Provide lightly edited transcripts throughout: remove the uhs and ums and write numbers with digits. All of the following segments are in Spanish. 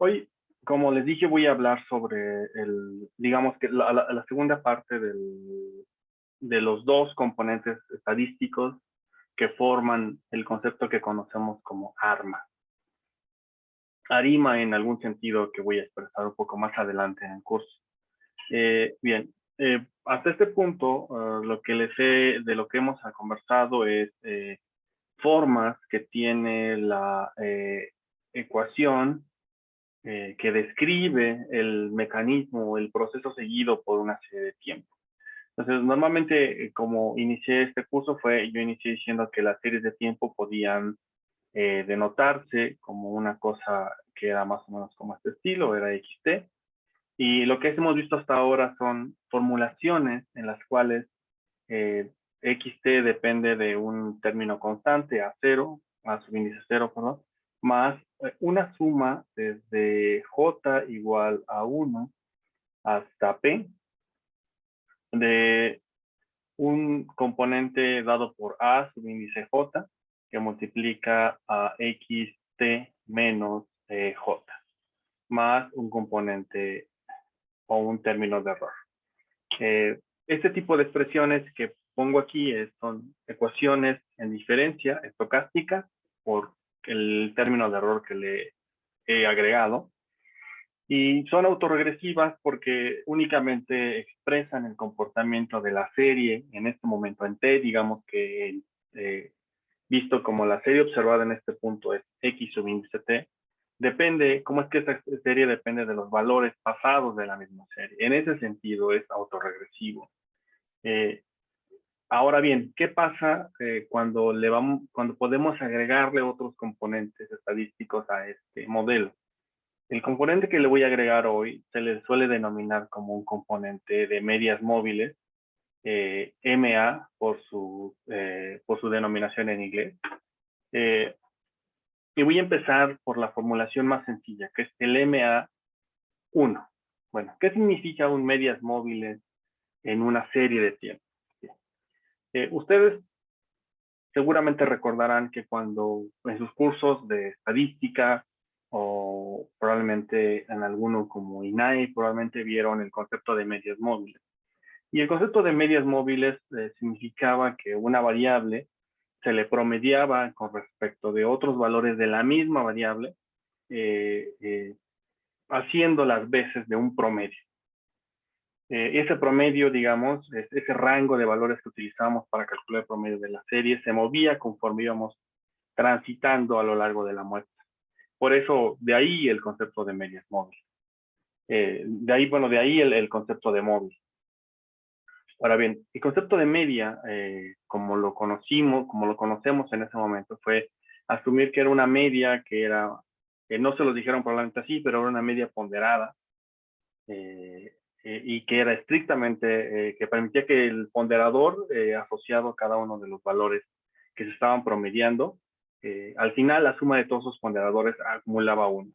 Hoy, como les dije, voy a hablar sobre digamos que la segunda parte de los dos componentes estadísticos que forman el concepto que conocemos como ARMA. ARIMA en algún sentido que voy a expresar un poco más adelante en el curso. Bien, hasta este punto, de lo que hemos conversado es formas que tiene la ecuación que describe el mecanismo, el proceso seguido por una serie de tiempo. Entonces, normalmente, como inicié este curso, yo inicié diciendo que las series de tiempo podían denotarse como una cosa que era más o menos como este estilo, era XT. Y lo que hemos visto hasta ahora son formulaciones en las cuales XT depende de un término constante, A0, A subíndice 0, perdón, más una suma desde J igual a 1 hasta P de un componente dado por A subíndice J que multiplica a XT menos J, más un componente o un término de error. Este tipo de expresiones que pongo aquí son ecuaciones en diferencia estocástica por el término de error que le he agregado. Y son autorregresivas porque únicamente expresan el comportamiento de la serie en este momento en T, digamos que visto como la serie observada en este punto es X subíndice T, depende, ¿cómo es que esta serie depende de los valores pasados de la misma serie? En ese sentido es autorregresivo. Ahora bien, ¿qué pasa cuando podemos agregarle otros componentes estadísticos a este modelo? El componente que le voy a agregar hoy se le suele denominar como un componente de medias móviles, MA por su denominación en inglés. Y voy a empezar por la formulación más sencilla, que es el MA1. Bueno, ¿qué significa un medias móviles en una serie de tiempo? Ustedes seguramente recordarán que cuando en sus cursos de estadística o probablemente en alguno como INAI, probablemente vieron el concepto de medias móviles. Y el concepto de medias móviles significaba que una variable se le promediaba con respecto de otros valores de la misma variable, haciendo las veces de un promedio. Ese promedio, digamos, ese rango de valores que utilizamos para calcular el promedio de la serie se movía conforme íbamos transitando a lo largo de la muestra. Por eso, de ahí el concepto de medias móviles. De ahí el concepto de móvil. Ahora bien, el concepto de media, como lo conocemos en ese momento, fue asumir que era una media no se lo dijeron probablemente así, pero era una media ponderada, y que era estrictamente, que permitía que el ponderador asociado a cada uno de los valores que se estaban promediando, al final la suma de todos esos ponderadores acumulaba 1.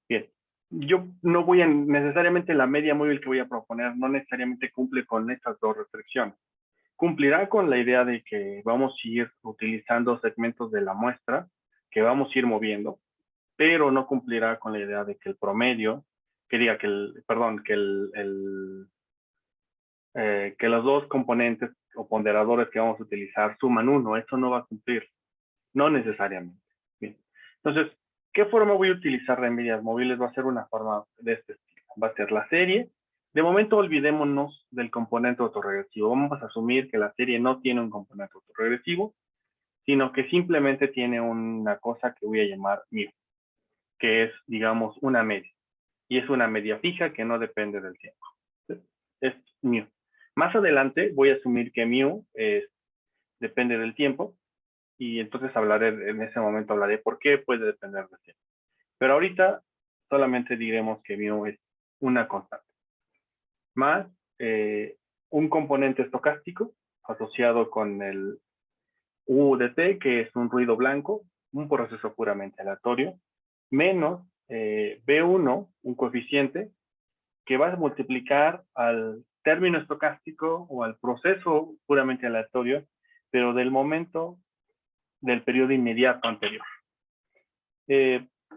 Bien, yo no necesariamente la media móvil que voy a proponer no necesariamente cumple con estas dos restricciones. Cumplirá con la idea de que vamos a ir utilizando segmentos de la muestra, que vamos a ir moviendo, pero no cumplirá con la idea de que el promedio, que los dos componentes o ponderadores que vamos a utilizar suman 1. Eso no va a cumplir, no necesariamente. Bien. Entonces, ¿qué forma voy a utilizar de medias móviles? Va a ser una forma de este estilo. Va a ser la serie. De momento olvidémonos del componente autorregresivo. Vamos a asumir que la serie no tiene un componente autorregresivo, sino que simplemente tiene una cosa que voy a llamar mu, que es, digamos, una media. Y es una media fija que no depende del tiempo. Es mu. Más adelante voy a asumir que mu depende del tiempo, y entonces en ese momento hablaré por qué puede depender del tiempo. Pero ahorita solamente diremos que mu es una constante. Más un componente estocástico asociado con el U de T, que es un ruido blanco, un proceso puramente aleatorio, menos B1, un coeficiente, que va a multiplicar al término estocástico o al proceso puramente aleatorio, pero del momento del periodo inmediato anterior.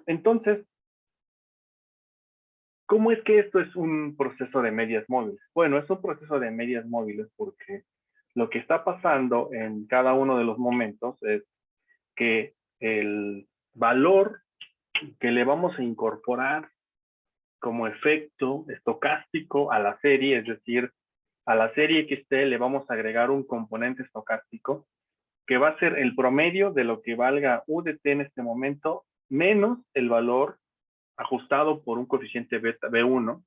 Entonces, ¿Cómo es que esto es un proceso de medias móviles? Bueno, es un proceso de medias móviles porque lo que está pasando en cada uno de los momentos es que el valor que le vamos a incorporar como efecto estocástico a la serie, es decir, a la serie XT le vamos a agregar un componente estocástico que va a ser el promedio de lo que valga UDT en este momento menos el valor ajustado por un coeficiente beta B1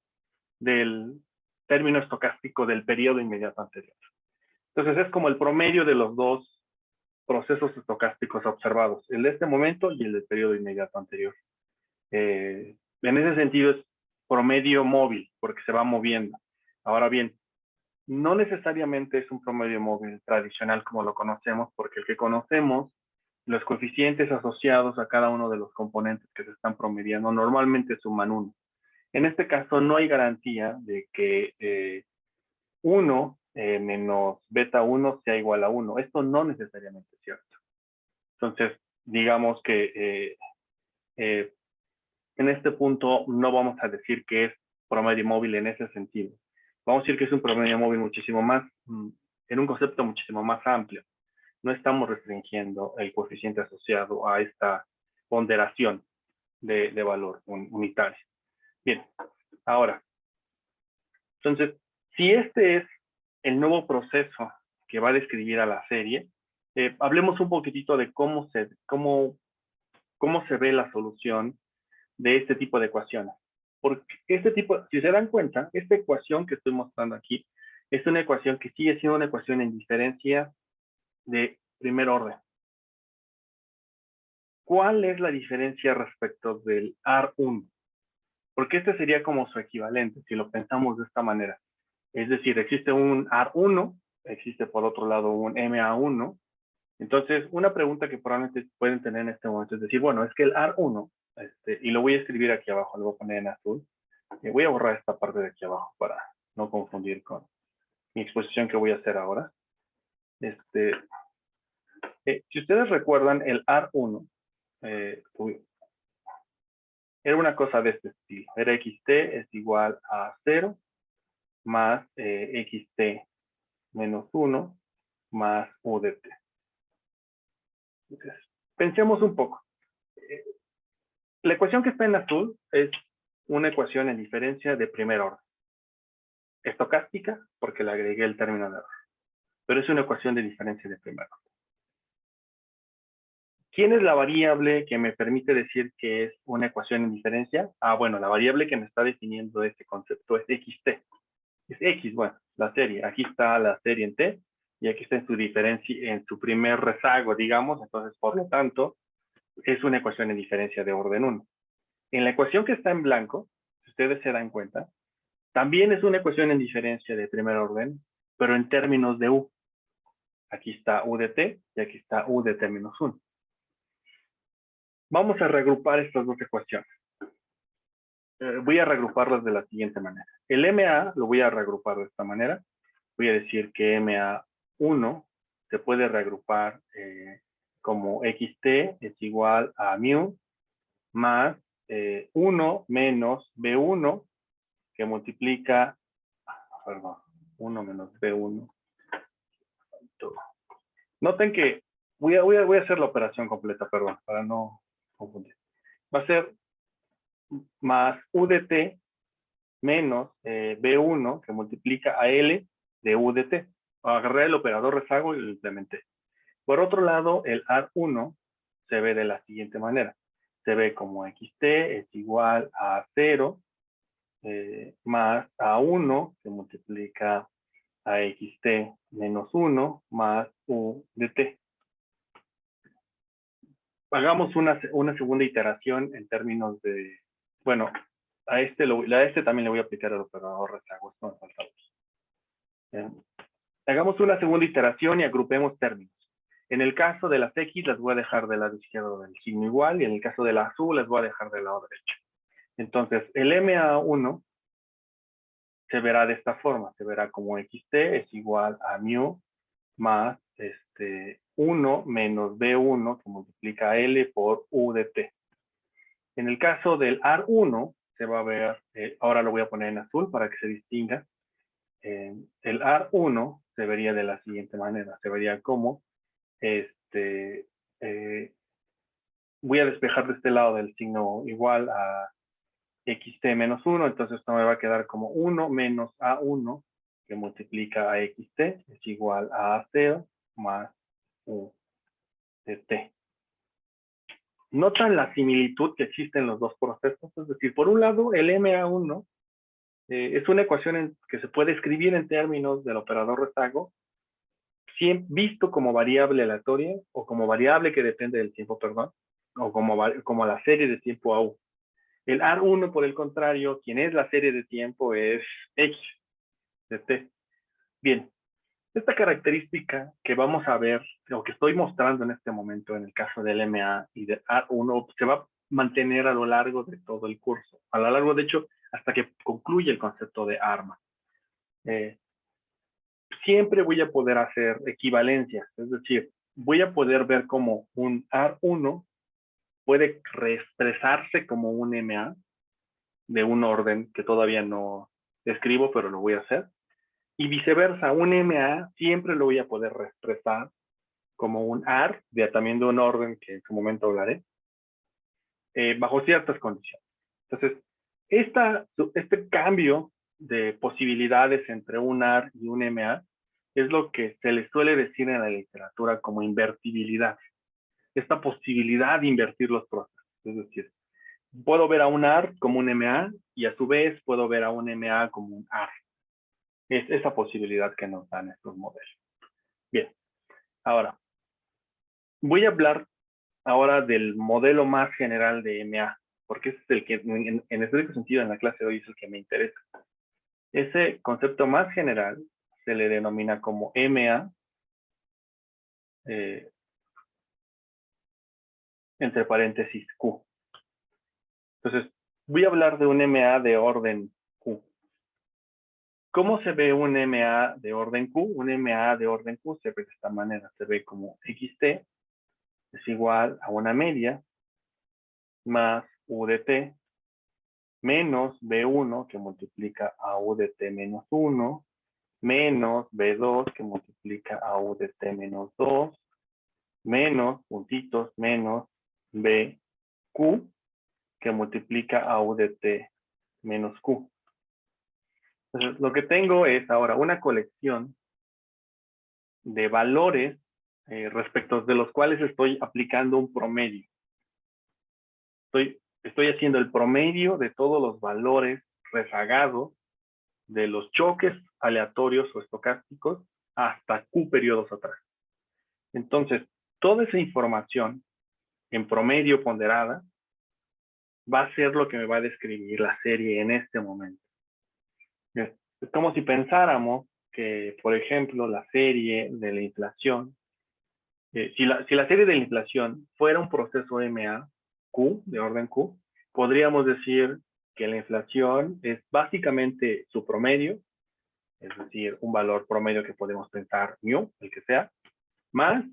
del término estocástico del periodo inmediato anterior. Entonces es como el promedio de los dos procesos estocásticos observados, el de este momento y el del periodo inmediato anterior. En ese sentido es promedio móvil, porque se va moviendo. Ahora bien, no necesariamente es un promedio móvil tradicional como lo conocemos, porque el que conocemos, los coeficientes asociados a cada uno de los componentes que se están promediando normalmente suman 1. En este caso no hay garantía de que 1 menos beta 1 sea igual a 1. Esto no necesariamente es cierto. Entonces, digamos que en este punto no vamos a decir que es promedio móvil en ese sentido. Vamos a decir que es un promedio móvil muchísimo más, en un concepto muchísimo más amplio. No estamos restringiendo el coeficiente asociado a esta ponderación de valor unitario. Bien, ahora, entonces, si este es el nuevo proceso que va a describir a la serie, hablemos un poquitito de cómo se ve la solución de este tipo de ecuaciones. Porque si se dan cuenta, esta ecuación que estoy mostrando aquí es una ecuación que sigue siendo una ecuación en diferencia de primer orden. ¿Cuál es la diferencia respecto del AR1? Porque este sería como su equivalente, si lo pensamos de esta manera. Es decir, existe un AR1, existe por otro lado un MA1. Entonces, una pregunta que probablemente pueden tener en este momento es decir, bueno, es que el AR1, y lo voy a escribir aquí abajo, lo voy a poner en azul. Voy a borrar esta parte de aquí abajo para no confundir con mi exposición que voy a hacer ahora. Si ustedes recuerdan, el AR1 era una cosa de este estilo. Era XT es igual a 0 más XT menos 1 más UDT. Entonces, pensemos un poco. La ecuación que está en azul es una ecuación en diferencia de primer orden. Estocástica, porque le agregué el término de error. Pero es una ecuación de diferencia de primer orden. ¿Quién es la variable que me permite decir que es una ecuación en diferencia? Bueno, la variable que me está definiendo este concepto es XT. Es X, bueno, la serie. Aquí está la serie en T y aquí está en su diferencia, en su primer rezago, digamos. Entonces, por lo tanto, es una ecuación en diferencia de orden 1. En la ecuación que está en blanco, si ustedes se dan cuenta, también es una ecuación en diferencia de primer orden, pero en términos de U. Aquí está U de T y aquí está U de T menos 1. Vamos a reagrupar estas dos ecuaciones. Voy a reagruparlas de la siguiente manera. El MA lo voy a reagrupar de esta manera. Voy a decir que MA1 se puede reagrupar como XT es igual a mu más 1 menos B1 que multiplica, perdón, 1 menos B1. Noten que voy a hacer la operación completa, perdón, para no confundir. Va a ser más U de T menos B1 que multiplica a L de U de T. Agarré el operador rezago y lo implementé. Por otro lado, el AR1 se ve de la siguiente manera. Se ve como XT es igual a 0 más A1 que multiplica a XT menos 1 más U de T. Hagamos una segunda iteración en términos de, bueno, a este también le voy a aplicar el operador rezago. Esto me falta. Hagamos una segunda iteración y agrupemos términos. En el caso de las X las voy a dejar del lado izquierdo del signo igual y en el caso de la azul las voy a dejar del lado derecho. Entonces, el MA1 se verá de esta forma. Se verá como XT es igual a mu más 1 menos B1 que multiplica L por U de T. En el caso del AR1, se va a ver, ahora lo voy a poner en azul para que se distinga. El AR1 se vería de la siguiente manera. Se vería como, voy a despejar de este lado del signo igual a xt menos 1, entonces esto me va a quedar como 1 menos A1 que multiplica a xt es igual a A0 más U de t. ¿Notan la similitud que existe en los dos procesos? Es decir, por un lado, el MA1 es una ecuación que se puede escribir en términos del operador rezago, visto como variable aleatoria o como variable que depende del tiempo, perdón, o como la serie de tiempo AU. El AR1, por el contrario, quien es la serie de tiempo es X de T. Bien, esta característica que vamos a ver, o que estoy mostrando en este momento en el caso del MA y del AR1, se va a mantener a lo largo de todo el curso. A lo largo, de hecho, hasta que concluye el concepto de ARMA. Siempre voy a poder hacer equivalencias, es decir, voy a poder ver cómo un AR1 puede reexpresarse como un MA de un orden que todavía no escribo, pero lo voy a hacer. Y viceversa, un MA siempre lo voy a poder reexpresar como un AR, también de un orden que en su momento hablaré, bajo ciertas condiciones. Entonces, este cambio de posibilidades entre un AR y un MA es lo que se le suele decir en la literatura como invertibilidad. Esta posibilidad de invertir los procesos. Es decir, puedo ver a un AR como un MA y a su vez puedo ver a un MA como un AR. Es esa posibilidad que nos dan estos modelos. Bien, ahora, voy a hablar ahora del modelo más general de MA, porque ese es el que en estricto sentido en la clase de hoy es el que me interesa. Ese concepto más general se le denomina como MA, entre paréntesis Q. Entonces, voy a hablar de un MA de orden Q. ¿Cómo se ve un MA de orden Q? Un MA de orden Q se ve de esta manera. Se ve como XT es igual a una media más U de T menos B1 que multiplica a U de T menos 1 menos B2 que multiplica a U de T menos 2 menos puntitos menos BQ que multiplica a U de T menos Q. Entonces, lo que tengo es ahora una colección de valores respecto de los cuales estoy aplicando un promedio. Estoy haciendo el promedio de todos los valores rezagados de los choques aleatorios o estocásticos hasta Q periodos atrás. Entonces, toda esa información en promedio ponderada va a ser lo que me va a describir la serie en este momento. Es como si pensáramos que, por ejemplo, la serie de la inflación, si la serie de la inflación fuera un proceso MA, Q, de orden Q, podríamos decir que la inflación es básicamente su promedio, es decir, un valor promedio que podemos pensar mu, el que sea, más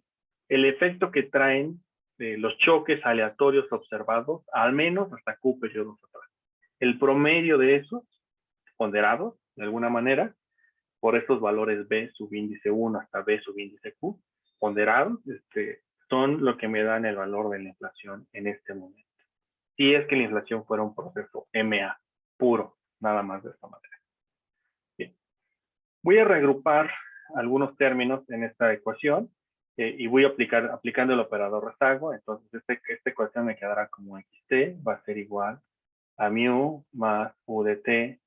el efecto que traen los choques aleatorios observados, al menos hasta Q periodos atrás. El promedio de esos, ponderados, de alguna manera, por estos valores B subíndice 1 hasta B subíndice Q, ponderados, son lo que me dan el valor de la inflación en este momento. Si es que la inflación fuera un proceso MA, puro, nada más de esta manera. Bien. Voy a reagrupar algunos términos en esta ecuación y voy a aplicando el operador rezago. Entonces, esta ecuación me quedará como xt, va a ser igual a mu más u de t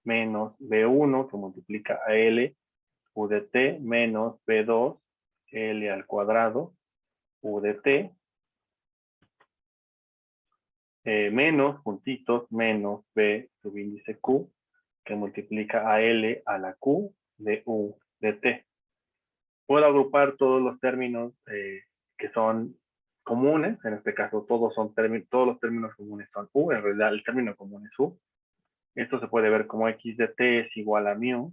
menos b1 que multiplica a l, u de t menos b2, l al cuadrado, u de t, menos puntitos menos b subíndice q, que multiplica a l a la q de u de t. Puedo agrupar todos los términos que son comunes, en este caso todos los términos comunes son u, en realidad el término común es u. Esto se puede ver como x de t es igual a mu,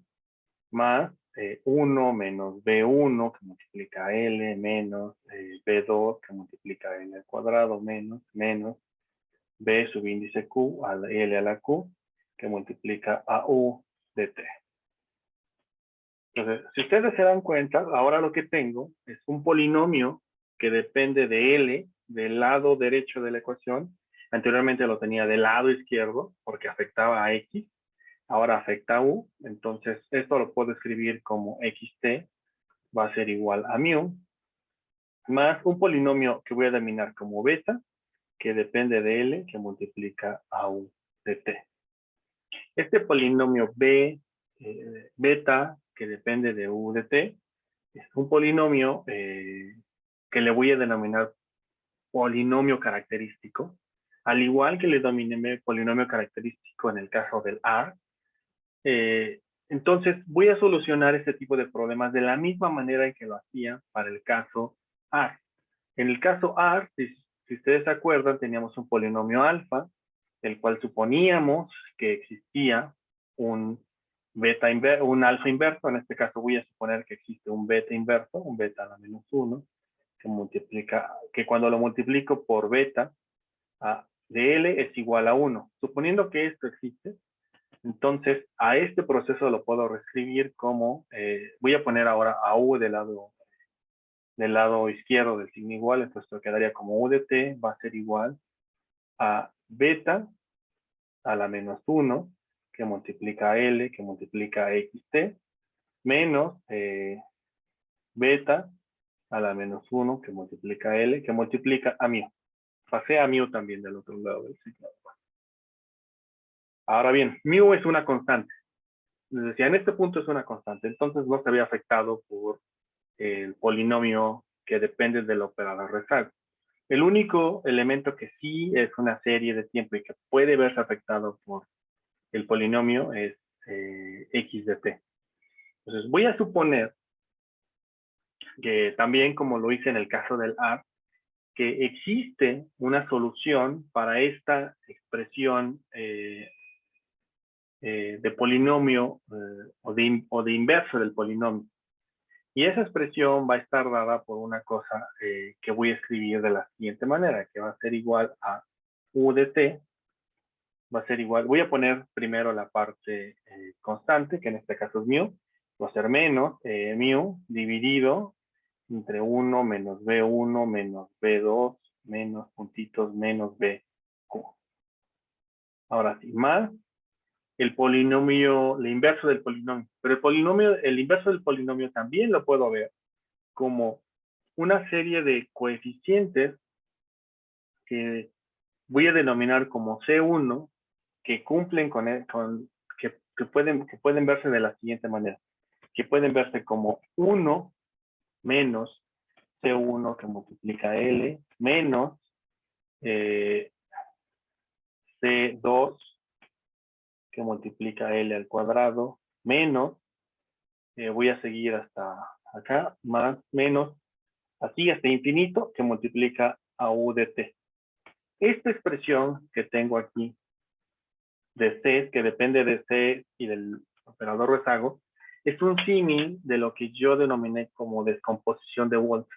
más 1 menos b1 que multiplica a l, menos b2 que multiplica a l al cuadrado, menos B subíndice Q a la L a la Q, que multiplica a U de T. Entonces, si ustedes se dan cuenta, ahora lo que tengo es un polinomio que depende de L, del lado derecho de la ecuación. Anteriormente lo tenía del lado izquierdo, porque afectaba a X. Ahora afecta a U. Entonces, esto lo puedo escribir como XT va a ser igual a mu, más un polinomio que voy a denominar como beta, que depende de L, que multiplica a U de T. Este polinomio beta, que depende de U de T, es un polinomio que le voy a denominar polinomio característico, al igual que le denominé polinomio característico en el caso del R. Entonces, voy a solucionar este tipo de problemas de la misma manera en que lo hacía para el caso R. En el caso R, si ustedes se acuerdan, teníamos un polinomio alfa, el cual suponíamos que existía un alfa inverso. En este caso voy a suponer que existe un beta inverso, un beta a la menos 1, que cuando lo multiplico por beta de L es igual a 1. Suponiendo que esto existe, entonces a este proceso lo puedo reescribir como, voy a poner ahora a U del lado izquierdo del signo igual, entonces quedaría como U de T va a ser igual a beta a la menos 1, que multiplica L, que multiplica XT, menos beta a la menos 1, que multiplica L, que multiplica a mu. Pasé a mu también del otro lado del signo. Ahora bien, mu es una constante. Les decía, en este punto es una constante, entonces no se había afectado por el polinomio que depende del operador rezago. El único elemento que sí es una serie de tiempo y que puede verse afectado por el polinomio es x de t. Entonces voy a suponer que también, como lo hice en el caso del R, que existe una solución para esta expresión de polinomio o de inverso del polinomio. Y esa expresión va a estar dada por una cosa que voy a escribir de la siguiente manera, que va a ser igual a u de t, va a ser igual, voy a poner primero la parte constante, que en este caso es mu, va a ser menos mu dividido entre 1 menos B1 menos B2 menos puntitos menos BQ. Ahora sí, más el polinomio, el inverso del polinomio. Pero el inverso del polinomio también lo puedo ver como una serie de coeficientes que voy a denominar como C1, que cumplen que pueden verse de la siguiente manera, que pueden verse como 1 menos C1 que multiplica L, menos C2 que multiplica L al cuadrado, menos, voy a seguir hasta acá, más, menos, así hasta infinito, que multiplica a U de T. Esta expresión que tengo aquí de C, que depende de C y del operador rezago, es un símil de lo que yo denominé como descomposición de Wolff.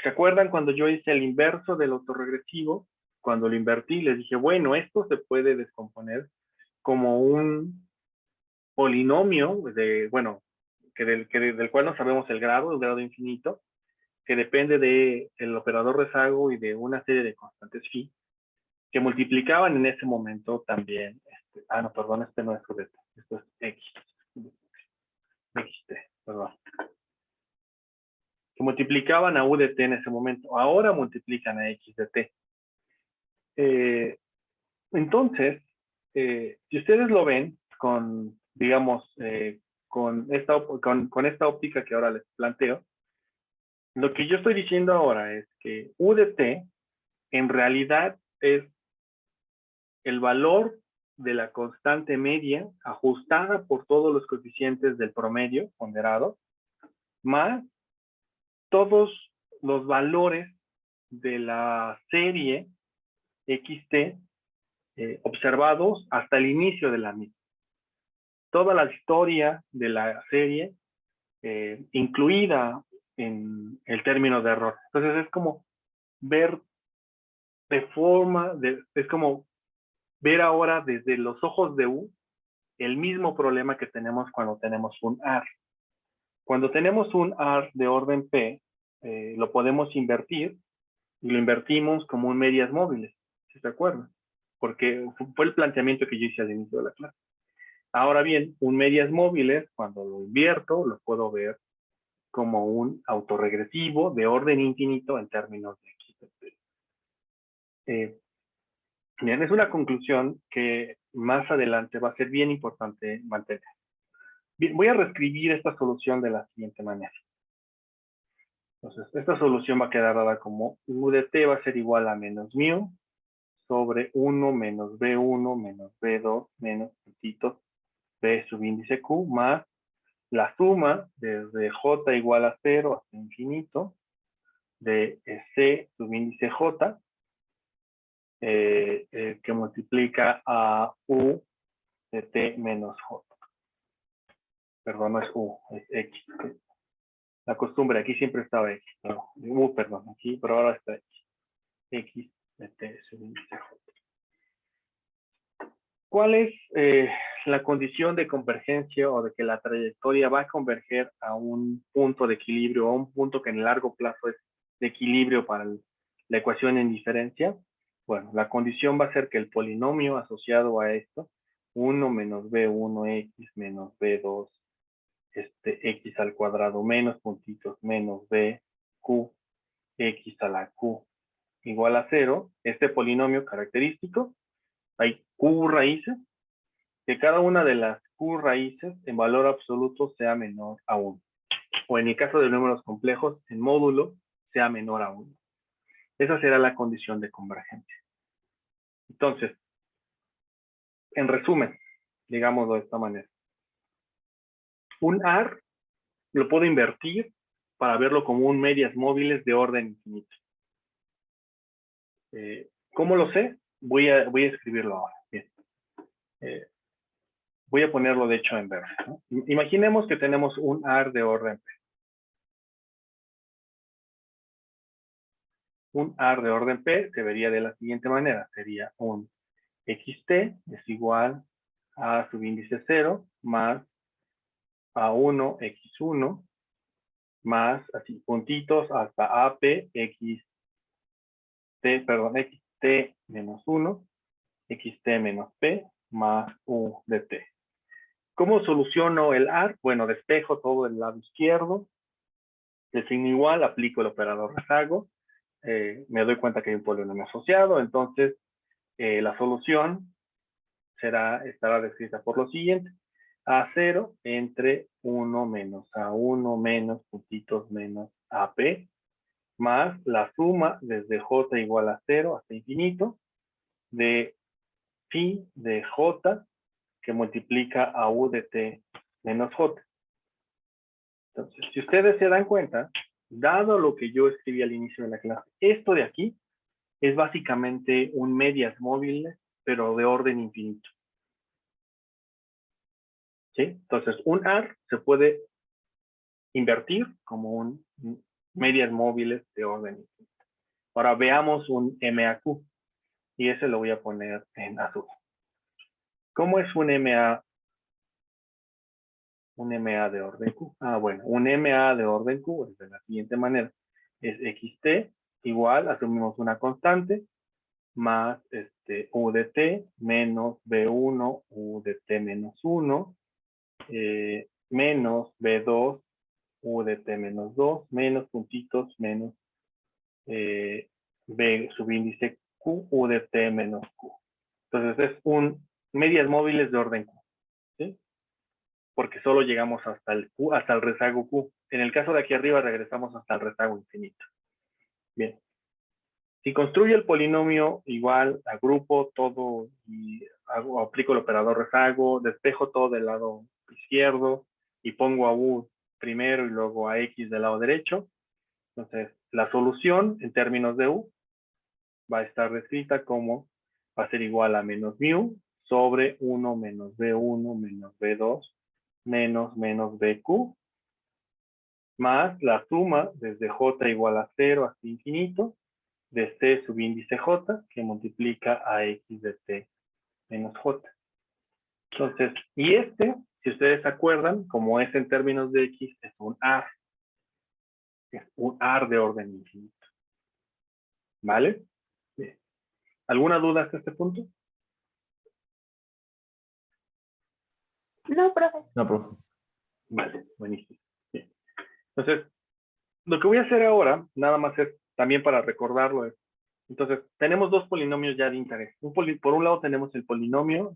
¿Se acuerdan cuando yo hice el inverso del autoregresivo? Cuando lo invertí, les dije, bueno, esto se puede descomponer como un polinomio del cual no sabemos el grado infinito, que depende del operador rezago y de una serie de constantes phi, que multiplicaban en ese momento también, no, perdón, este no es correcto, esto es xt, perdón, que multiplicaban a u de t en ese momento, ahora multiplican a x de t. Entonces, si ustedes lo ven con, digamos, con esta óptica que ahora les planteo, lo que yo estoy diciendo ahora es que u de t en realidad es el valor de la constante media ajustada por todos los coeficientes del promedio ponderado, más todos los valores de la serie xt observados hasta el inicio de la misma. Toda la historia de la serie incluida en el término de error. Entonces es como ver es como ver ahora desde los ojos de U el mismo problema que tenemos cuando tenemos un AR. Cuando tenemos un AR de orden P, lo podemos invertir y lo invertimos como un medias móviles, ¿sí se acuerdan? Porque fue el planteamiento que yo hice al inicio de la clase. Ahora bien, un medias móviles, cuando lo invierto, lo puedo ver como un autorregresivo de orden infinito en términos de X. Bien, es una conclusión que más adelante va a ser bien importante mantener. Bien, voy a reescribir esta solución de la siguiente manera. Entonces, esta solución va a quedar dada como U de t va a ser igual a menos mu sobre 1 menos B1 menos B2 menos puntitos B subíndice Q más la suma desde J igual a 0 hasta infinito de C subíndice J que multiplica a U de T menos J. Perdón, no es U, es X. La costumbre, aquí siempre estaba X. No, perdón, aquí, pero ahora está X. X de T subíndice J. ¿Cuál es la condición de convergencia o de que la trayectoria va a converger a un punto de equilibrio o a un punto que en el largo plazo es de equilibrio para la ecuación en diferencia? Bueno, la condición va a ser que el polinomio asociado a esto, 1 menos B1X menos B2 X al cuadrado menos puntitos menos BQ X a la Q igual a 0, este polinomio característico, hay Q raíces, que cada una de las Q raíces en valor absoluto sea menor a 1. O en el caso de números complejos, en módulo sea menor a 1. Esa será la condición de convergencia. Entonces, en resumen, digámoslo de esta manera. Un AR lo puedo invertir para verlo como un medias móviles de orden infinito. ¿Cómo lo sé? Voy a escribirlo ahora. Bien. Voy a ponerlo de hecho en verde, ¿no? Imaginemos que tenemos un AR de orden P. Un AR de orden P se vería de la siguiente manera. Sería un XT es igual a subíndice 0 más A1 X1 más así puntitos hasta AP XT menos 1 XT menos P más U de T. ¿Cómo soluciono el AR? Bueno, despejo todo el lado izquierdo, de signo igual, aplico el operador rezago, me doy cuenta que hay un polinomio asociado, entonces la solución estará descrita por lo siguiente. A0 entre 1 menos A1 menos puntitos menos AP más la suma desde J igual a 0 hasta infinito de phi de J que multiplica a U de T menos J. Entonces, si ustedes se dan cuenta, dado lo que yo escribí al inicio de la clase, esto de aquí es básicamente un medias móviles, pero de orden infinito. ¿Sí? Entonces, un AR se puede invertir como un medias móviles de orden infinito. Ahora veamos un MAQ, y ese lo voy a poner en azul. ¿Cómo es un MA? Un MA de orden Q. Bueno, un MA de orden Q es de la siguiente manera. Es XT igual, asumimos una constante, más U de T menos B1 U de T menos 1, menos B2 U de T menos 2, menos puntitos, menos B subíndice Q U de T menos Q. Entonces es un medias móviles de orden Q, ¿sí? Porque solo llegamos hasta el Q, hasta el rezago Q. En el caso de aquí arriba regresamos hasta el rezago infinito. Bien. Si construyo el polinomio igual, agrupo todo y aplico el operador rezago, despejo todo del lado izquierdo y pongo a U primero y luego a X del lado derecho. Entonces, la solución en términos de U va a estar descrita como va a ser igual a menos mu sobre 1 menos B1 menos B2 menos BQ más la suma desde J igual a 0 hasta infinito de C subíndice J que multiplica a X de T menos J. Entonces, y si ustedes se acuerdan, como es en términos de X, es un AR. Es un AR de orden infinito. ¿Vale? Bien. ¿Alguna duda hasta este punto? No, profe. No, profe. Vale, buenísimo. Bien. Entonces, lo que voy a hacer ahora, nada más es también para recordarlo, entonces, tenemos dos polinomios ya de interés. Por un lado tenemos el polinomio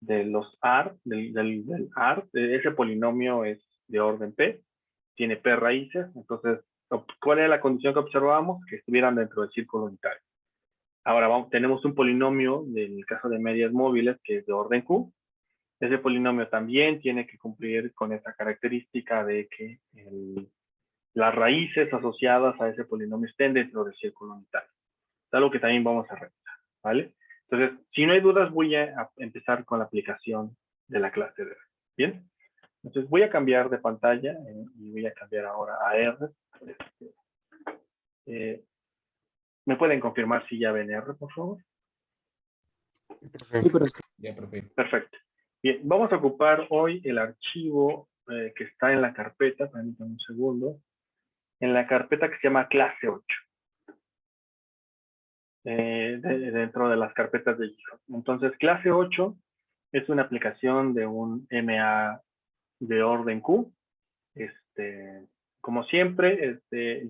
de los AR, del AR, ese polinomio es de orden P, tiene P raíces, entonces, ¿cuál era la condición que observábamos? Que estuvieran dentro del círculo unitario. Ahora tenemos un polinomio, del caso de medias móviles, que es de orden Q. Ese polinomio también tiene que cumplir con esa característica de que las raíces asociadas a ese polinomio estén dentro del círculo unitario. Es algo que también vamos a revisar, ¿vale? Entonces, si no hay dudas, voy a empezar con la aplicación de la clase de hoy. ¿Bien? Entonces, voy a cambiar de pantalla y voy a cambiar ahora a R. ¿Me pueden confirmar si ya ven R, por favor? Sí, pero ya, profe. Perfecto. Bien, vamos a ocupar hoy el archivo que está en la carpeta, permítanme un segundo, en la carpeta que se llama clase 8. Dentro de las carpetas de GitHub. Entonces, clase 8 es una aplicación de un MA de orden Q. Como siempre,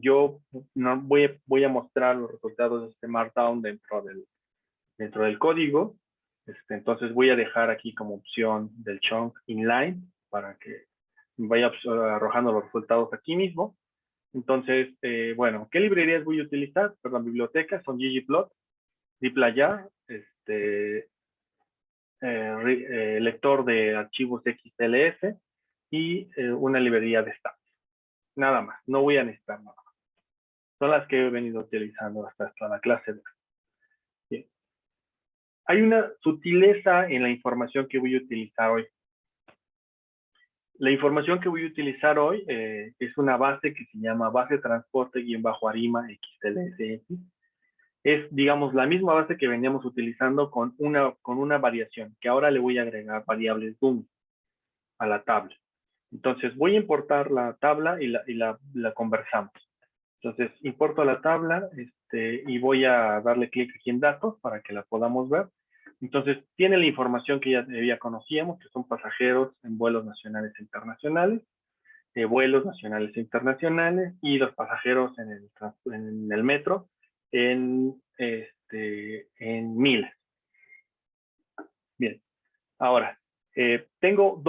yo no voy a mostrar los resultados de este Markdown dentro del código. Entonces voy a dejar aquí como opción del chunk inline para que vaya arrojando los resultados aquí mismo. Entonces, bueno, ¿qué librerías voy a utilizar? Perdón, bibliotecas, son ggplot, dplyr, lector de archivos XLS y una librería de stats. Nada más, no voy a necesitar nada más. Son las que he venido utilizando hasta la clase de hoy. Bien. Hay una sutileza en la información que voy a utilizar hoy. La información que voy a utilizar hoy es una base que se llama base transporte-arima XLSX. Es, digamos, la misma base que veníamos utilizando con una variación, que ahora le voy a agregar variables dummy a la tabla. Entonces, voy a importar la tabla y la conversamos. Entonces, importo la tabla y voy a darle clic aquí en datos para que la podamos ver. Entonces, tiene la información que ya conocíamos, que son pasajeros en vuelos nacionales e internacionales, vuelos nacionales e internacionales, y los pasajeros en el metro en miles. Bien, ahora, tengo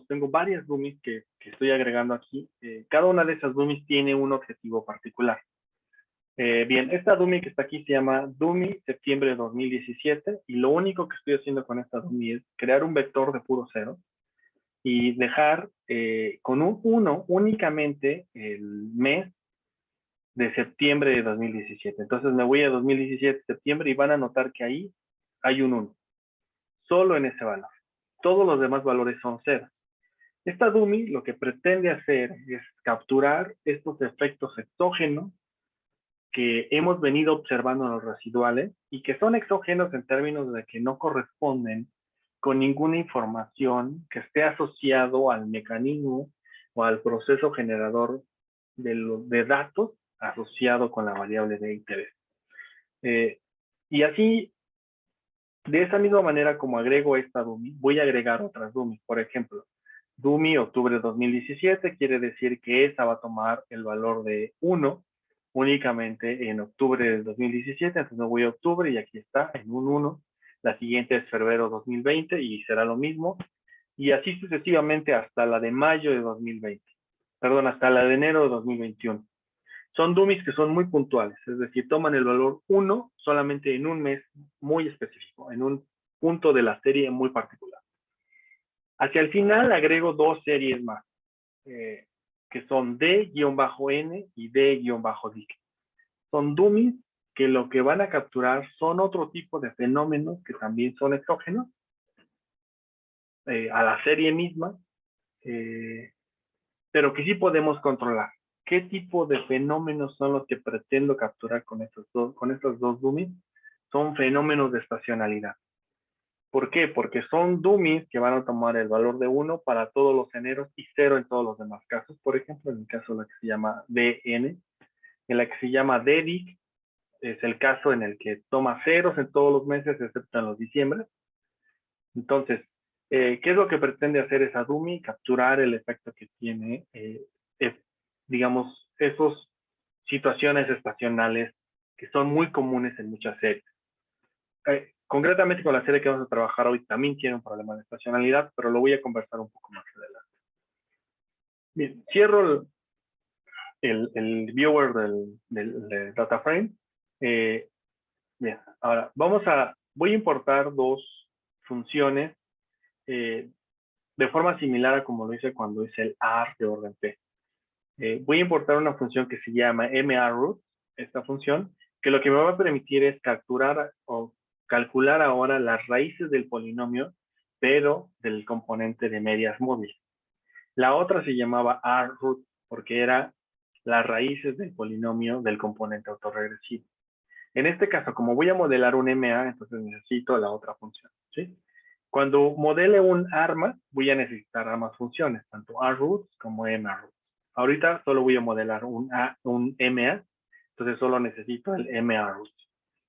tengo varias dummies que estoy agregando aquí. Cada una de esas dummies tiene un objetivo particular. Bien, esta dummy que está aquí se llama dummy septiembre de 2017 y lo único que estoy haciendo con esta dummy es crear un vector de puro cero y dejar con un 1 únicamente el mes de septiembre de 2017. Entonces me voy a 2017, septiembre, y van a notar que ahí hay un 1. Solo en ese valor. Todos los demás valores son 0. Esta dummy lo que pretende hacer es capturar estos efectos exógenos que hemos venido observando en los residuales y que son exógenos en términos de que no corresponden con ninguna información que esté asociado al mecanismo o al proceso generador de datos asociado con la variable de interés. Y así, de esa misma manera como agrego esta dummy, voy a agregar otras dummies. Por ejemplo, dummy octubre de 2017 quiere decir que esa va a tomar el valor de 1 únicamente en octubre del 2017, entonces me voy a octubre y aquí está en un 1. La siguiente es febrero 2020 y será lo mismo. Y así sucesivamente hasta la de mayo de 2020. Perdón, hasta la de enero de 2021. Son dummies que son muy puntuales, es decir, toman el valor 1 solamente en un mes muy específico, en un punto de la serie muy particular. Hacia el final agrego dos series más, que son D-N y D-Dic. Son dummies que lo que van a capturar son otro tipo de fenómenos que también son exógenos a la serie misma, pero que sí podemos controlar. ¿qué tipo de fenómenos son los que pretendo capturar con estos dos dummies? Son fenómenos de estacionalidad. ¿Por qué? Porque son dummies que van a tomar el valor de 1 para todos los eneros y 0 en todos los demás casos. Por ejemplo, en el caso de la que se llama DN, en la que se llama DEDIC, es el caso en el que toma ceros en todos los meses, excepto en los diciembre. Entonces, ¿qué es lo que pretende hacer esa dummy? Capturar el efecto que tiene, digamos, esas situaciones estacionales que son muy comunes en muchas series. Concretamente con la serie que vamos a trabajar hoy también tiene un problema de estacionalidad, pero lo voy a conversar un poco más adelante. Bien, cierro el viewer del data frame. Bien, ahora voy a importar dos funciones de forma similar a como lo hice cuando hice el AR de orden P. Voy a importar una función que se llama MRroot, esta función, que lo que me va a permitir es capturar o calcular ahora las raíces del polinomio, pero del componente de medias móviles. La otra se llamaba RRoot, porque era las raíces del polinomio del componente autorregresivo. En este caso, como voy a modelar un MA, entonces necesito la otra función, ¿sí? Cuando modele un arma, voy a necesitar ambas funciones, tanto RRoots como MRroots. Ahorita solo voy a modelar un MA, entonces solo necesito el MRroot.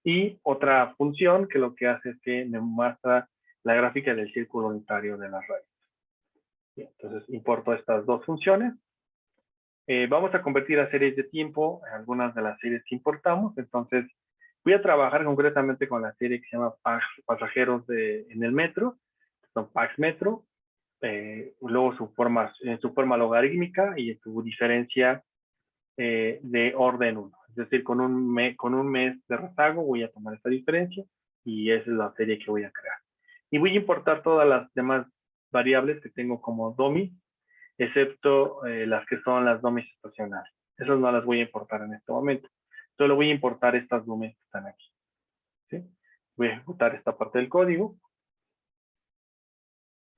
Y otra función que lo que hace es que me muestra la gráfica del círculo unitario de las raíces. Entonces importo estas dos funciones. Vamos a convertir a series de tiempo en algunas de las series que importamos. Entonces voy a trabajar concretamente con la serie que se llama Pasajeros en el metro. Son Pax Metro. Luego en su forma logarítmica y en su diferencia de orden 1. Es decir, con un mes de rezago voy a tomar esta diferencia y esa es la serie que voy a crear. Y voy a importar todas las demás variables que tengo como dummy, excepto las que son las dummies estacionales. Esas no las voy a importar en este momento. Solo voy a importar estas dummies que están aquí. ¿Sí? Voy a ejecutar esta parte del código.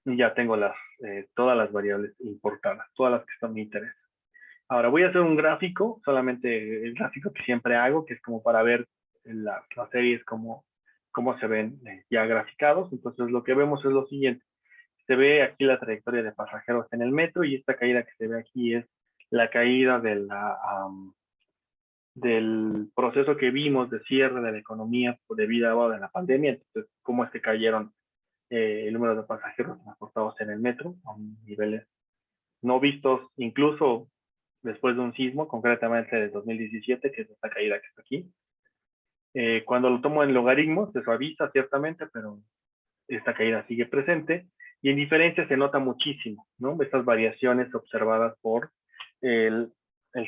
Y ya tengo todas las variables importadas, todas las que están me interesan. Ahora voy a hacer un gráfico, solamente el gráfico que siempre hago, que es como para ver las series cómo se ven ya graficados. Entonces lo que vemos es lo siguiente. Se ve aquí la trayectoria de pasajeros en el metro y esta caída que se ve aquí es la caída del proceso que vimos de cierre de la economía debido a la pandemia. Entonces, cómo es que cayeron el número de pasajeros transportados en el metro a niveles no vistos incluso después de un sismo, concretamente de 2017, que es esta caída que está aquí. Cuando lo tomo en logaritmos, se suaviza ciertamente, pero esta caída sigue presente. Y en diferencia se nota muchísimo, ¿no? Estas variaciones observadas por el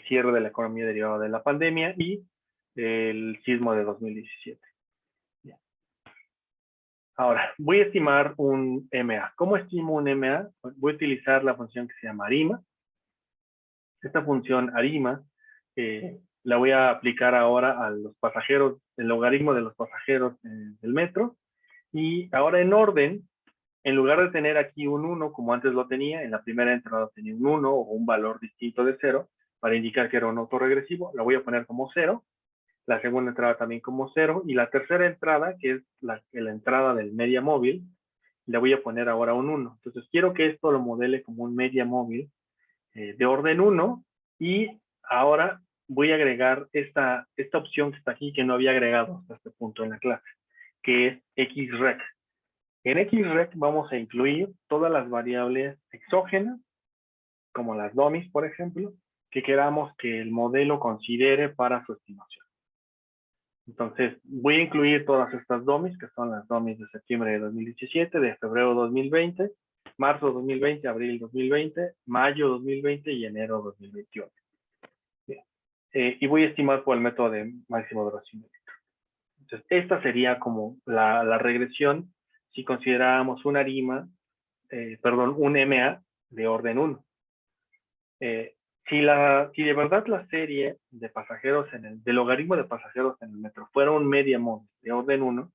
cierre de la economía derivado de la pandemia y el sismo de 2017. Bien. Ahora, voy a estimar un MA. ¿Cómo estimo un MA? Voy a utilizar la función que se llama ARIMA. Esta función ARIMA la voy a aplicar ahora a los pasajeros, el logaritmo de los pasajeros del metro. Y ahora en orden, en lugar de tener aquí un 1, como antes lo tenía, en la primera entrada tenía un 1 o un valor distinto de 0, para indicar que era un autorregresivo, la voy a poner como 0. La segunda entrada también como 0. Y la tercera entrada, que es la entrada del media móvil, le voy a poner ahora un 1. Entonces quiero que esto lo modele como un media móvil de orden 1 y ahora voy a agregar esta opción que está aquí que no había agregado hasta este punto en la clase, que es XREC. En XREC vamos a incluir todas las variables exógenas, como las dummies, por ejemplo, que queramos que el modelo considere para su estimación. Entonces, voy a incluir todas estas dummies, que son las dummies de septiembre de 2017, de febrero 2020, marzo 2020, abril 2020, mayo 2020 y enero 2021. Y voy a estimar por el método de máximo duración. Entonces, esta sería como la regresión si consideráramos una ARIMA, un MA de orden 1. Si de verdad la serie de pasajeros del logaritmo de pasajeros en el metro fuera un media móvil de orden 1,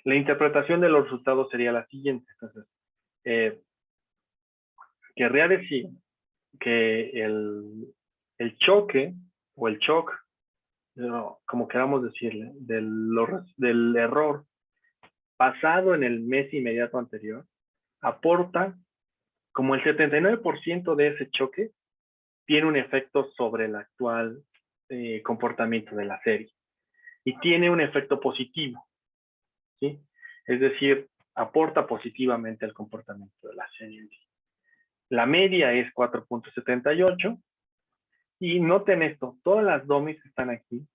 la interpretación de los resultados sería la siguiente. Entonces, querría decir que el choque o el shock, como queramos decirle, del error pasado en el mes inmediato anterior, aporta como el 79% de ese choque tiene un efecto sobre el actual comportamiento de la serie. Y tiene un efecto positivo, ¿sí? Es decir, aporta positivamente al comportamiento de la serie. La media es 4.78 y noten esto, todas las domis que están aquí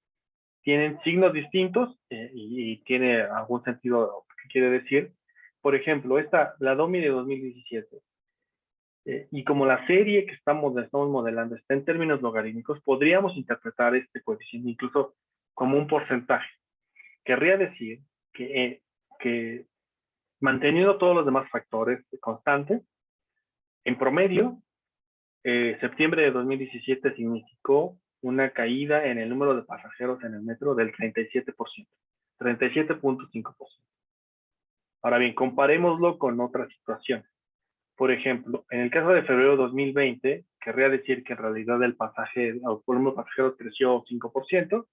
tienen signos distintos y tiene algún sentido que quiere decir. Por ejemplo, la DOMI de 2017, y como la serie que estamos modelando está en términos logarítmicos, podríamos interpretar este coeficiente incluso como un porcentaje. Querría decir que manteniendo todos los demás factores constantes, en promedio, septiembre de 2017 significó una caída en el número de pasajeros en el metro del 37%, 37.5%. Ahora bien, comparémoslo con otras situaciones. Por ejemplo, en el caso de febrero de 2020, querría decir que en realidad el volumen de pasajeros creció 5%,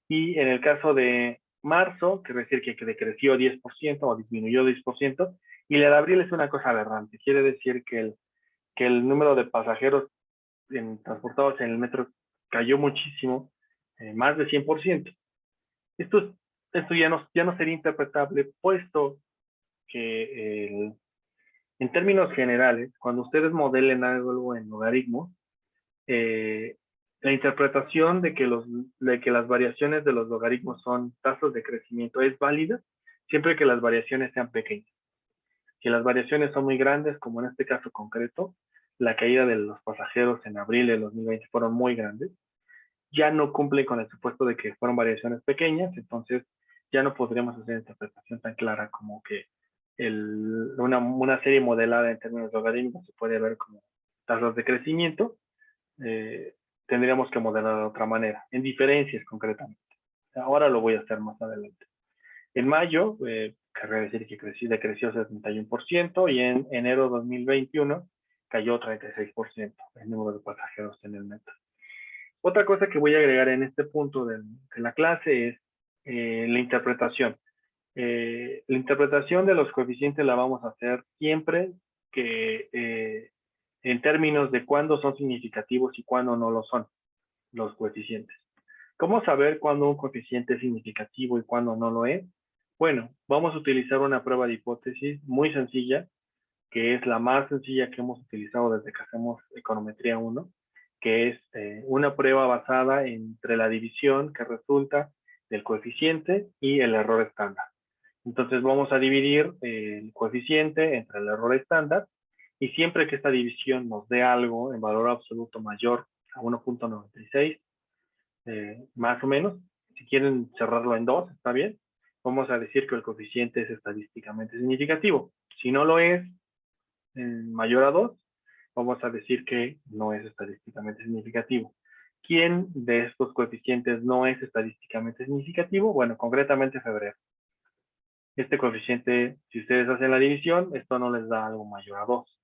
y en el caso de marzo, quiere decir que decreció 10% o disminuyó 10%, y el de abril es una cosa aberrante. Quiere decir que el número de pasajeros transportados en el metro cayó muchísimo, más de 100%. Esto ya no sería interpretable, puesto que en términos generales, cuando ustedes modelen algo en logaritmos, la interpretación de que las variaciones de los logaritmos son tasas de crecimiento es válida siempre que las variaciones sean pequeñas. Si las variaciones son muy grandes, como en este caso concreto, la caída de los pasajeros en abril de 2020 fueron muy grandes, ya no cumplen con el supuesto de que fueron variaciones pequeñas, entonces ya no podríamos hacer interpretación tan clara como que una serie modelada en términos logarítmicos se puede ver como tasas de crecimiento. Tendríamos que modelar de otra manera, en diferencias concretamente. Ahora lo voy a hacer más adelante. En mayo, querría decir que decreció 71%, y en enero de 2021 cayó 36% el número de pasajeros en el metro. Otra cosa que voy a agregar en este punto de la clase es la interpretación. La interpretación de los coeficientes la vamos a hacer siempre que en términos de cuándo son significativos y cuándo no lo son los coeficientes. ¿Cómo saber cuándo un coeficiente es significativo y cuándo no lo es? Bueno, vamos a utilizar una prueba de hipótesis muy sencilla, que es la más sencilla que hemos utilizado desde que hacemos econometría 1, que es una prueba basada entre la división que resulta del coeficiente y el error estándar. Entonces vamos a dividir el coeficiente entre el error estándar, y siempre que esta división nos dé algo en valor absoluto mayor a 1.96, más o menos, si quieren cerrarlo en 2, está bien, vamos a decir que el coeficiente es estadísticamente significativo. Si no lo es mayor a 2, vamos a decir que no es estadísticamente significativo. ¿Quién de estos coeficientes no es estadísticamente significativo? Bueno, concretamente febrero. Este coeficiente, si ustedes hacen la división, esto no les da algo mayor a 2.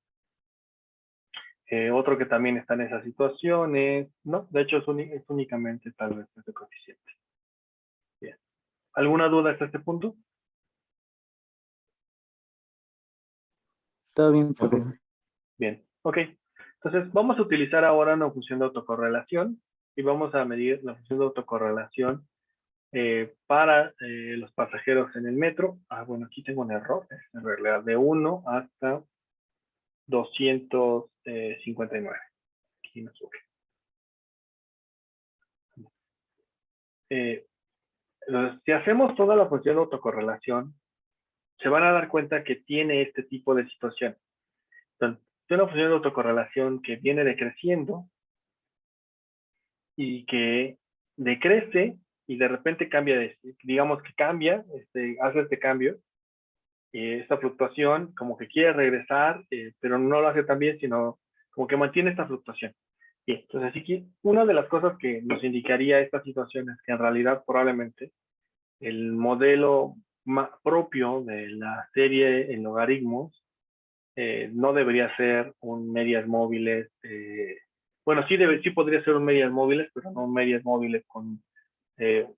Otro que también está en esa situación es, no, de hecho es únicamente tal vez este coeficiente. Bien. ¿Alguna duda hasta este punto? Todo bien, profe. Bien, ok. Entonces vamos a utilizar ahora una función de autocorrelación y vamos a medir la función de autocorrelación para los pasajeros en el metro. Bueno, aquí tengo un error, es en realidad de 1 hasta 259. Aquí me equivoqué. Si hacemos toda la función de autocorrelación, se van a dar cuenta que tiene este tipo de situación. Entonces, es una función de autocorrelación que viene decreciendo y que decrece y de repente cambia, digamos que cambia, hace este cambio, esta fluctuación como que quiere regresar, pero no lo hace tan bien, sino como que mantiene esta fluctuación. Bien, entonces así que una de las cosas que nos indicaría esta situación es que en realidad probablemente el modelo propio de la serie en logaritmos no debería ser un medias móviles Bueno, sí podría ser un medias móviles, pero no un medias móviles con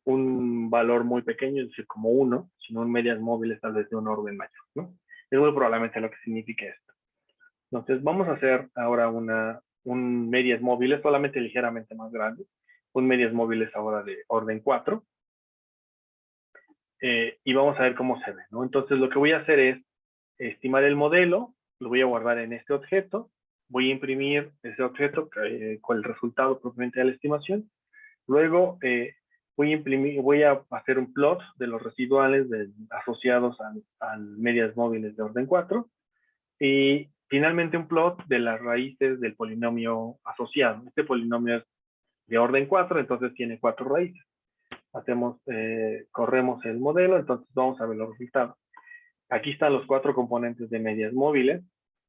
un valor muy pequeño, es decir, como 1, sino un medias móviles tal vez de un orden mayor, ¿no? Es muy probablemente lo que significa esto. Entonces, vamos a hacer ahora un medias móviles solamente ligeramente más grande, un medias móviles ahora de orden 4, y vamos a ver cómo se ve, ¿no? Entonces, lo que voy a hacer es estimar el modelo, lo voy a guardar en este objeto, voy a imprimir ese objeto con el resultado propiamente de la estimación. Luego voy a hacer un plot de los residuales asociados al medias móviles de orden 4 y finalmente un plot de las raíces del polinomio asociado. Este polinomio es de orden 4, entonces tiene 4 raíces. Corremos el modelo, entonces vamos a ver los resultados. Aquí están los 4 componentes de medias móviles,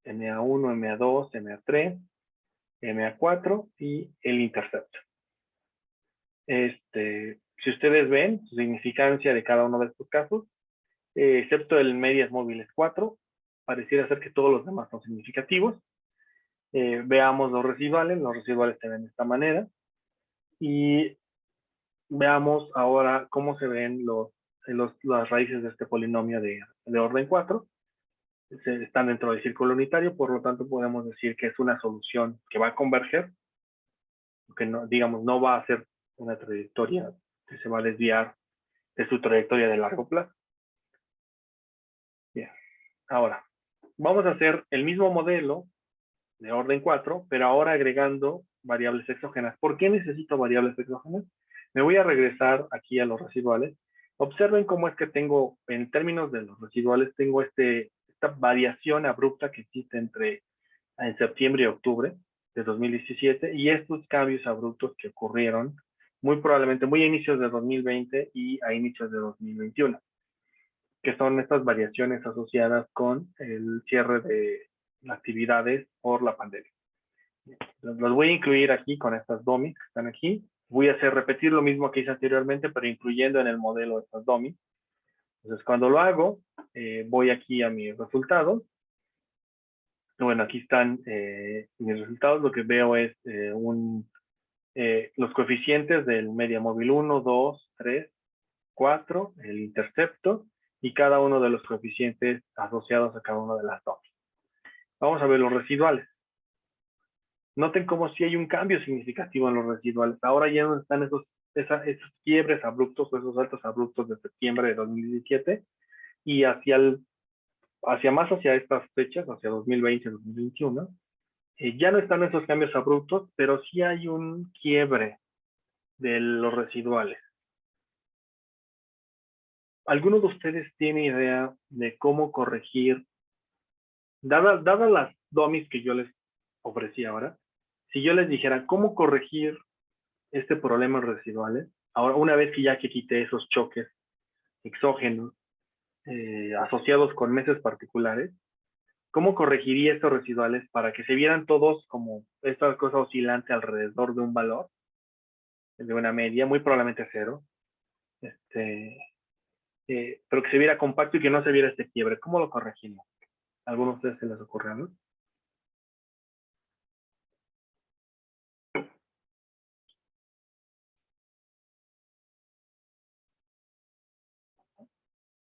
MA1, MA2, MA3, MA4 y el intercepto. Si ustedes ven su significancia de cada uno de estos casos, excepto el medias móviles 4, pareciera ser que todos los demás son significativos. Veamos los residuales se ven de esta manera. Y veamos ahora cómo se ven las raíces de este polinomio de orden 4. Están dentro del círculo unitario, por lo tanto podemos decir que es una solución que va a converger, que no, digamos, no va a ser una trayectoria que se va a desviar de su trayectoria de largo plazo. Bien, ahora, vamos a hacer el mismo modelo de orden 4, pero ahora agregando variables exógenas. ¿Por qué necesito variables exógenas? Me voy a regresar aquí a los residuales. Observen cómo es que tengo, en términos de los residuales, tengo esta variación abrupta que existe en septiembre y octubre de 2017 y estos cambios abruptos que ocurrieron muy probablemente muy a inicios de 2020 y a inicios de 2021, que son estas variaciones asociadas con el cierre de actividades por la pandemia. Los voy a incluir aquí con estas dummies que están aquí. Voy a repetir lo mismo que hice anteriormente, pero incluyendo en el modelo estas dummies. Entonces, cuando lo hago, voy aquí a mis resultados. Bueno, aquí están mis resultados. Lo que veo es los coeficientes del media móvil 1, 2, 3, 4, el intercepto y cada uno de los coeficientes asociados a cada una de las dummies. Vamos a ver los residuales. Noten como si hay un cambio significativo en los residuales. Ahora ya no están esos quiebres abruptos o esos saltos abruptos de septiembre de 2017 y hacia estas fechas, hacia 2020, 2021, ya no están esos cambios abruptos, pero sí hay un quiebre de los residuales. ¿Alguno de ustedes tiene idea de cómo corregir, dadas las dummies que yo les ofrecí ahora, si yo les dijera cómo corregir este problema en residuales, ahora una vez que ya quité esos choques exógenos asociados con meses particulares, ¿cómo corregiría estos residuales para que se vieran todos como esta cosa oscilante alrededor de un valor, de una media, muy probablemente 0, pero que se viera compacto y que no se viera este quiebre? ¿Cómo lo corregiría? ¿Alguno de ustedes se les ocurre algo?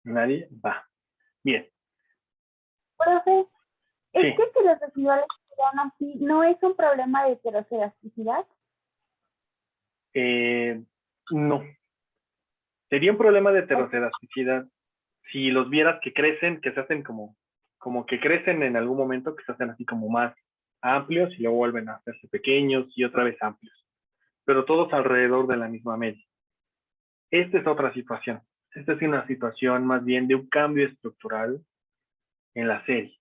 ¿Nadie? Va. Bien. Profe, Sí. es que si los residuales quedan así, ¿no es un problema de heteroscedasticidad? No. Sería un problema de heteroscedasticidad si los vieras que crecen, que se hacen como que crecen en algún momento, que se hacen así como más amplios y luego vuelven a hacerse pequeños y otra vez amplios, pero todos alrededor de la misma media. Esta es otra situación. Esta es una situación más bien de un cambio estructural en la serie.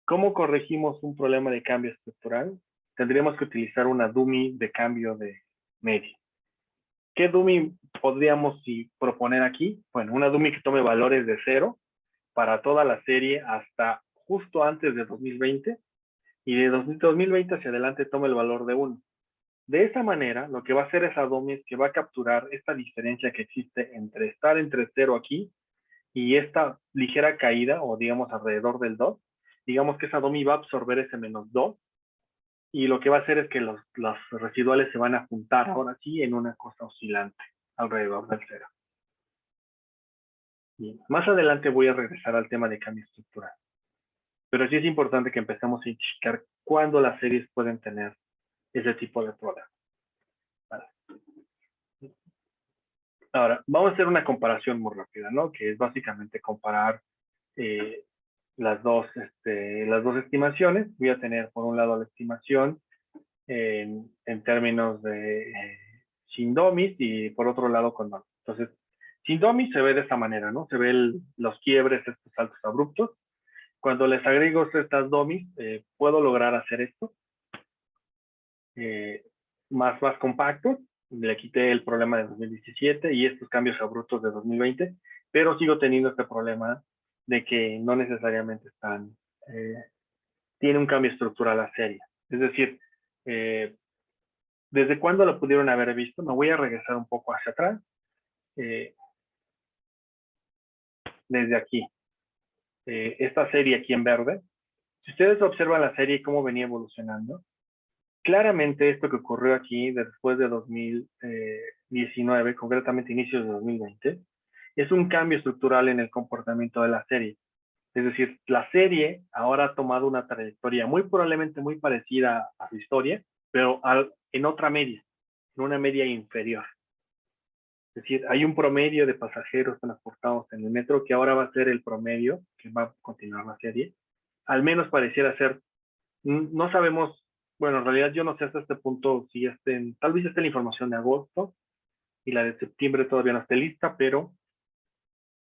¿Cómo corregimos un problema de cambio estructural? Tendríamos que utilizar una dummy de cambio de media. ¿Qué dummy podríamos proponer aquí? Bueno, una dummy que tome valores de 0 para toda la serie hasta justo antes de 2020 y de 2020 hacia adelante tome el valor de 1. De esa manera, lo que va a hacer esa dummy es que va a capturar esta diferencia que existe entre estar entre 0 aquí y esta ligera caída, o digamos alrededor del 2. Digamos que esa dummy va a absorber ese menos 2 y lo que va a hacer es que los residuales se van a juntar ahora sí en una cosa oscilante alrededor del cero. Bien. Más adelante voy a regresar al tema de cambio estructural. Pero sí es importante que empecemos a identificar cuándo las series pueden tener ese tipo de problemas. Vale. Ahora, vamos a hacer una comparación muy rápida, ¿no? Que es básicamente comparar las dos estimaciones. Voy a tener por un lado la estimación en términos de sin domis y por otro lado con domis. Entonces, sin domis se ve de esta manera, ¿no? Se ven los quiebres, estos saltos abruptos. Cuando les agrego estas domis, puedo lograr hacer esto más compactos. Le quité el problema de 2017 y estos cambios abruptos de 2020, pero sigo teniendo este problema de que no necesariamente tiene un cambio estructural a serie. Es decir, ¿desde cuándo lo pudieron haber visto? Me voy a regresar un poco hacia atrás. Desde aquí. Esta serie aquí en verde. Si ustedes observan la serie y cómo venía evolucionando, claramente esto que ocurrió aquí después de 2019, concretamente inicios de 2020, es un cambio estructural en el comportamiento de la serie. Es decir, la serie ahora ha tomado una trayectoria muy probablemente muy parecida a su historia, pero en otra media, en una media inferior. Es decir, hay un promedio de pasajeros transportados en el metro que ahora va a ser el promedio que va a continuar la serie. Al menos pareciera ser, no sabemos, bueno, en realidad yo no sé hasta este punto si tal vez esté la información de agosto y la de septiembre todavía no esté lista, pero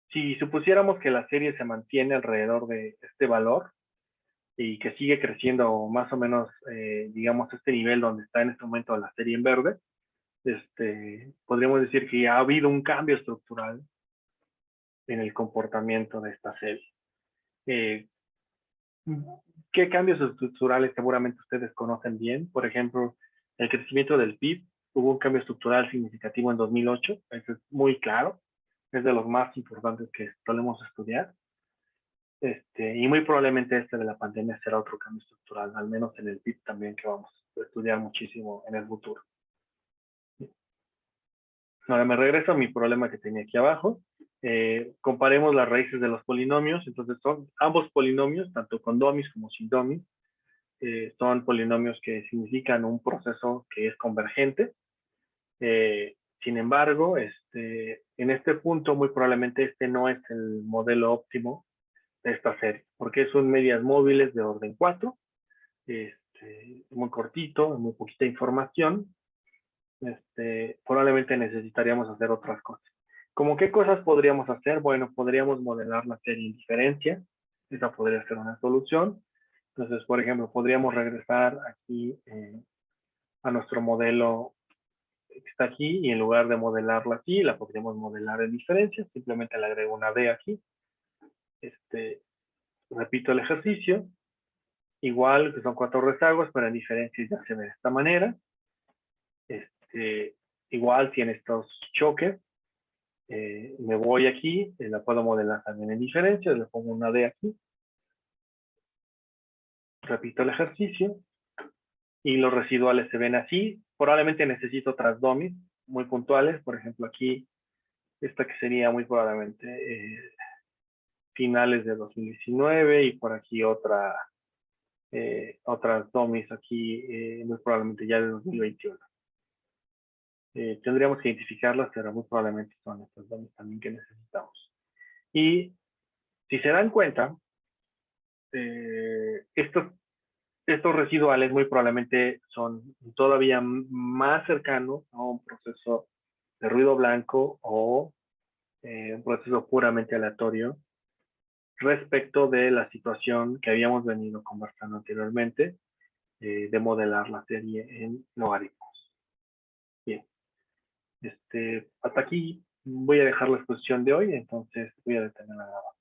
si supusiéramos que la serie se mantiene alrededor de este valor y que sigue creciendo más o menos, digamos, este nivel donde está en este momento la serie en verde, podríamos decir que ha habido un cambio estructural en el comportamiento de esta serie. ¿Qué cambios estructurales seguramente ustedes conocen bien? Por ejemplo, el crecimiento del PIB. Hubo un cambio estructural significativo en 2008. Eso es muy claro. Es de los más importantes que solemos estudiar. Y muy probablemente este de la pandemia será otro cambio estructural, al menos en el PIB también, que vamos a estudiar muchísimo en el futuro. Ahora me regreso a mi problema que tenía aquí abajo. Comparemos las raíces de los polinomios. Entonces son ambos polinomios, tanto con domis como sin domis. Son polinomios que significan un proceso que es convergente. Sin embargo, en este punto muy probablemente este no es el modelo óptimo de esta serie, porque son medias móviles de orden 4, muy cortito, muy poquita información. Probablemente necesitaríamos hacer otras cosas. ¿Cómo qué cosas podríamos hacer? Bueno, podríamos modelar la serie en diferencia. Esa podría ser una solución. Entonces, por ejemplo, podríamos regresar aquí a nuestro modelo que está aquí y en lugar de modelarla aquí, la podríamos modelar en diferencia. Simplemente le agrego una D aquí. Repito el ejercicio. Igual, que son 4 rezagos, pero en diferencia ya se ve de esta manera. Igual tiene estos choques. Me voy aquí, la puedo modelar también en diferencia, le pongo una D aquí. Repito el ejercicio. Y los residuales se ven así. Probablemente necesito otras domis muy puntuales. Por ejemplo, aquí, esta que sería muy probablemente finales de 2019 y por aquí otras domis aquí muy probablemente ya de 2021. Tendríamos que identificarlas, pero muy probablemente son estas domis también que necesitamos. Y si se dan cuenta, estos residuales muy probablemente son todavía más cercanos a un proceso de ruido blanco o un proceso puramente aleatorio respecto de la situación que habíamos venido conversando anteriormente de modelar la serie en logaritmos. Bien, hasta aquí voy a dejar la exposición de hoy, entonces voy a detener la grabación.